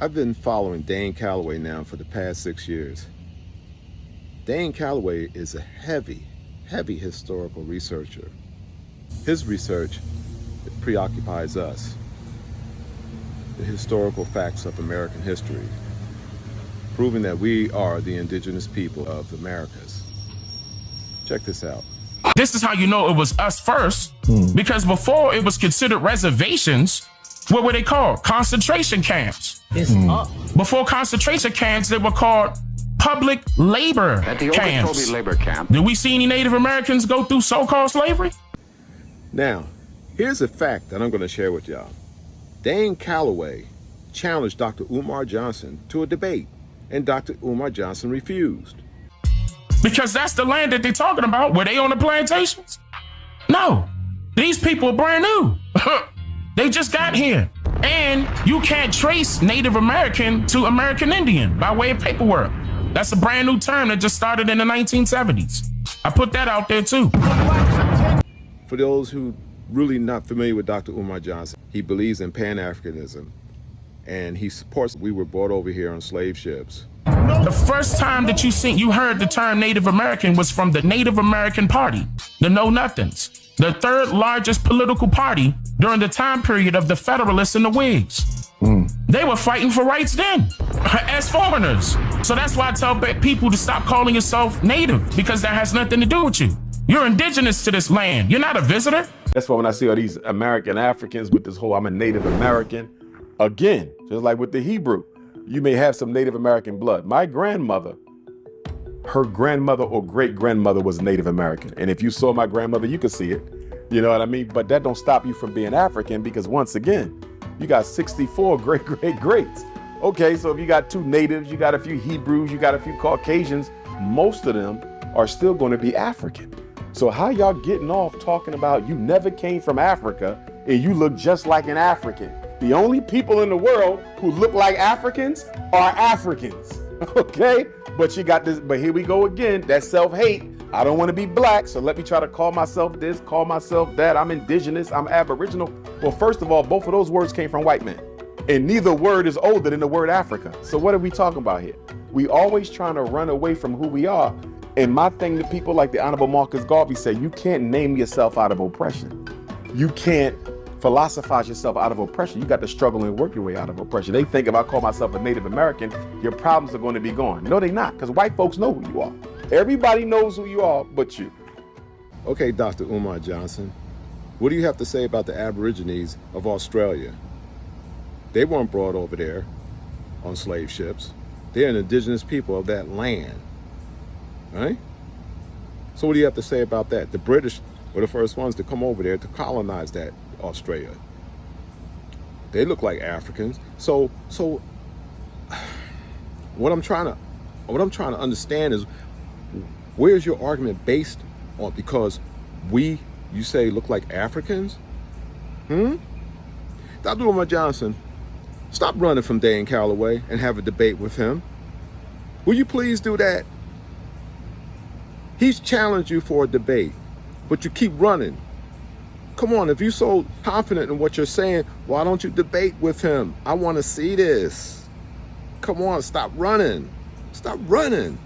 I've been following Dane Calloway now for the past 6 years. Dane Calloway is a heavy historical researcher. His research preoccupies us, the historical facts of American history, proving that we are the indigenous people of the Americas. Check this out. This is how you know it was us first, because before it was considered reservations. What were they called? Concentration camps. Before concentration camps, they were called public labor At the camps. Okeechobee labor camp. Did we see any Native Americans go through so-called slavery? Now, here's a fact that I'm going to share with y'all. Dane Calloway challenged Dr. Umar Johnson to a debate, and Dr. Umar Johnson refused. Because that's the land that they're talking about. Were they on the plantations? No. These people are brand new. They just got here. And you can't trace Native American to American Indian by way of paperwork. That's a brand new term that just started in the 1970s. I put that out there too. For those who really not familiar with Dr. Umar Johnson, he believes in Pan-Africanism, and he supports we were brought over here on slave ships. The first time that you heard the term Native American was from the Native American Party, the Know Nothings, the third largest political party during the time period of the Federalists and the Whigs. They were fighting for rights then, as foreigners. So that's why I tell people to stop calling yourself Native, because that has nothing to do with you. You're indigenous to this land. You're not a visitor. That's why when I see all these American Africans with this whole I'm a Native American, again, just like with the Hebrew, you may have some Native American blood. My grandmother, her grandmother or great-grandmother was Native American. And if you saw my grandmother, you could see it. You know what I mean? But that don't stop you from being African, because once again, you got 64 great-great-greats. Okay, so if you got 2 natives, you got a few Hebrews, you got a few Caucasians, most of them are still going to be African. So how y'all getting off talking about you never came from Africa and you look just like an African? The only people in the world who look like Africans are Africans, okay? But you got this, but here we go again, that self-hate. I don't want to be black, so let me try to call myself this, call myself that. I'm indigenous, I'm aboriginal. Well, first of all, both of those words came from white men. And neither word is older than the word Africa. So what are we talking about here? We always trying to run away from who we are. And my thing to people like the Honorable Marcus Garvey said, you can't name yourself out of oppression. You can't philosophize yourself out of oppression. You got to struggle and work your way out of oppression. They think if I call myself a Native American, your problems are going to be gone. No, they're not, because white folks know who you are. Everybody knows who you are but you. Okay, Dr. Umar Johnson, what do you have to say about the Aborigines of Australia? They weren't brought over there on slave ships. They're an indigenous people of that land, right? So what do you have to say about that? The British were the first ones to come over there to colonize that Australia. They look like Africans. So what I'm trying to understand is, where's your argument based on? Because you say look like Africans? Dr. Umar Johnson, stop running from Dane Calloway and have a debate with him. Will you please do that? He's challenged you for a debate, but you keep running. Come on, if you're so confident in what you're saying, why don't you debate with him? I want to see this. Come on, stop running. Stop running.